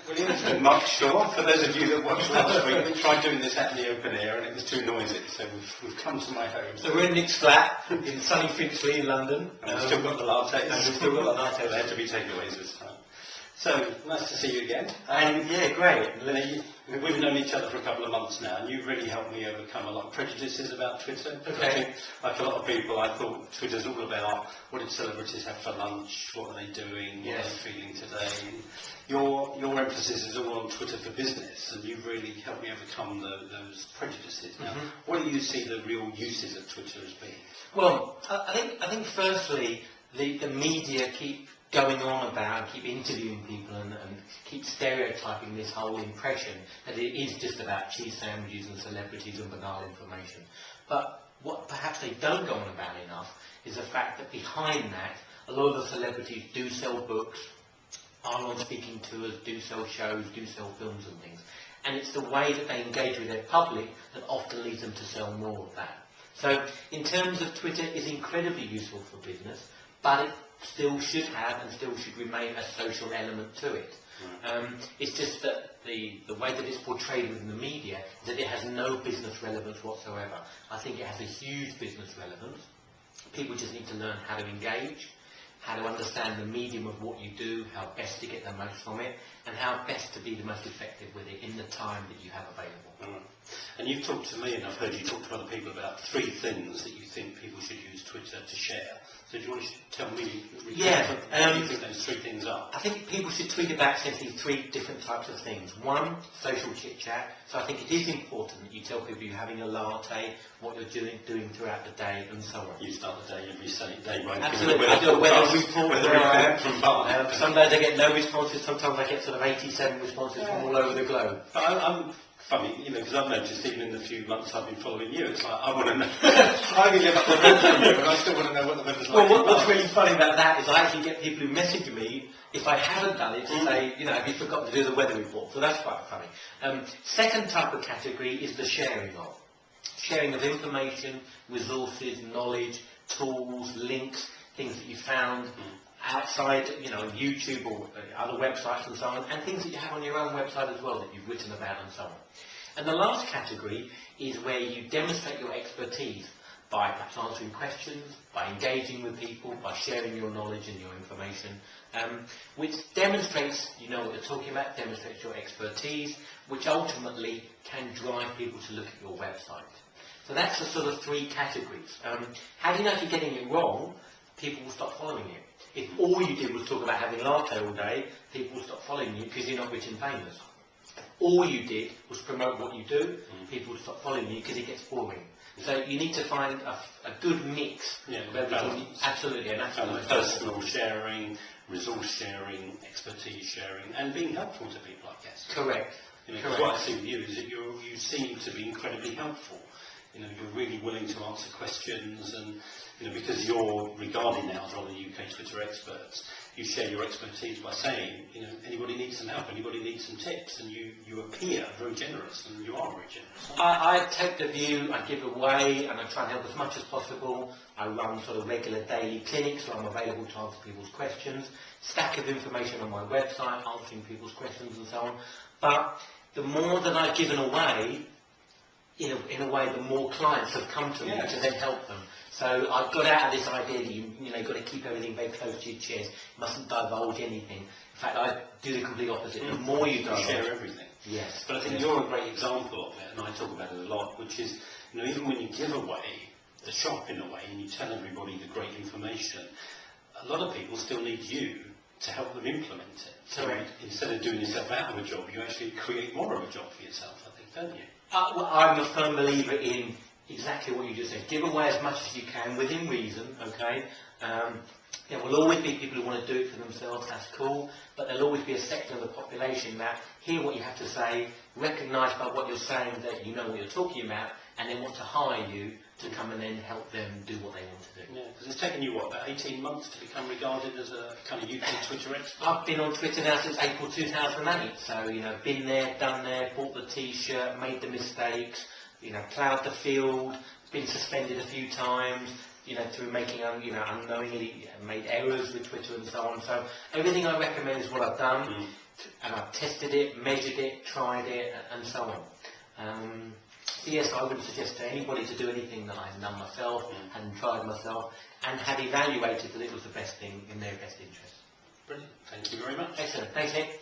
Brilliant. Mike Shaw, for those of you that watched last week, we tried doing this out in the open air and it was too noisy, so we've come to my home. So we're in Nick's flat in sunny Finchley in London. And we've still got the lattes. And we've still got the lattes. They have to be takeaways this time. So, nice to see you again. And yeah, great. We've known each other for a couple of months now, and you've really helped me overcome a lot of prejudices about Twitter. Okay. I think, like a lot of people, I thought Twitter's all about what did celebrities have for lunch, what are they doing, what are they feeling today. Your emphasis is all on Twitter for business, and you've really helped me overcome those prejudices. Now, what do you see the real uses of Twitter as being? Well, I think firstly, the media keep going on about and keep interviewing people and keep stereotyping this whole impression that it is just about cheese sandwiches and celebrities and banal information. But what perhaps they don't go on about enough is the fact that behind that, a lot of the celebrities do sell books, are on speaking tours, do sell shows, do sell films and things. And it's the way that they engage with their public that often leads them to sell more of that. So in terms of Twitter, it's incredibly useful for business, but it still should have and still should remain a social element to it. It's just that the way that it's portrayed within the media is that it has no business relevance whatsoever. I think it has a huge business relevance. People just need to learn how to engage, how to understand the medium of what you do, how best to get the most from it, and how best to be the most effective with it in the time that you have available. And you've talked to me, and I've heard you talk to other people about 3 things that you think people should use Twitter to share. So do you want to tell me what you think those 3 things are? I think people should tweet about essentially 3 different types of things. One, social chit-chat. So I think it is important that you tell people you're having a latte, what you're doing throughout the day, and so on. You start the day every day by Absolutely. I do a weather report from Bath. Some days I get no responses, sometimes I get sort of 87 responses from all over the globe. I'm funny, because I've noticed even in the few months I've been following you, it's like, I want to know. I only live up the road from you, but I still want to know what the weather's like. Well, what's really funny about that is I actually get people who message me, if I haven't done it, to say, have you forgotten to do the weather report? So that's quite funny. Second type of category is the sharing of. Sharing of information, resources, knowledge, tools, links, things that you found outside, YouTube or other websites and so on, and things that you have on your own website as well that you've written about and so on. And the last category is where you demonstrate your expertise by perhaps answering questions, by engaging with people, by sharing your knowledge and your information, which demonstrates you know what you're talking about, demonstrates your expertise, which ultimately can drive people to look at your website. So that's the sort of 3 categories. How do you know if you're getting it wrong? People will stop following you. If all you did was talk about having latte all day, people will stop following you because you're not rich and famous. If all you did was promote what you do, people will stop following you because it gets boring. So you need to find a good mix of everything. Absolutely, and that's personal sharing, resource sharing, expertise sharing, and being helpful to people, I guess. Correct. Correct. What I see with you is that you seem to be incredibly helpful. You're really willing to answer questions, and because you're regarded now as one of the UK Twitter experts, you share your expertise by saying, anybody needs some help, anybody needs some tips, and you appear very generous, and you are very generous. I take the view, I give away, and I try and help as much as possible. I run sort of regular daily clinics where I'm available to answer people's questions, stack of information on my website, answering people's questions and so on. But the more that I've given away, in a way, the more clients have come to me to then help them. So I've got out of this idea that you've got to keep everything very close to your chest, mustn't divulge anything. In fact, I do the complete opposite. The more you divulge, share everything. Yes. But I think you're a great example of it, and I talk about it a lot, which is, even when you give away the shop in a way, and you tell everybody the great information, a lot of people still need you to help them implement it. So instead of doing yourself out of a job, you actually create more of a job for yourself, I think, don't you? Well, I'm a firm believer in exactly what you just said. Give away as much as you can within reason, okay? There will always be people who want to do it for themselves, that's cool, but there'll always be a sector of the population that hear what you have to say, recognise by what you're saying that you know what you're talking about, and then want to hire you to come and then help them do what they want to do. Yeah, because it's taken you, about 18 months to become regarded as a kind of UK Twitter expert? I've been on Twitter now since April 2008, so, been there, done there, bought the t-shirt, made the mistakes, ploughed the field, been suspended a few times, through making, unknowingly made errors with Twitter and so on. So everything I recommend is what I've done. and I've tested it, measured it, tried it, and so on. So yes, I wouldn't suggest to anybody to do anything that I hadn't done myself, hadn't tried myself, and had evaluated that it was the best thing in their best interest. Brilliant. Thank you very much. Excellent. Thanks, Nick.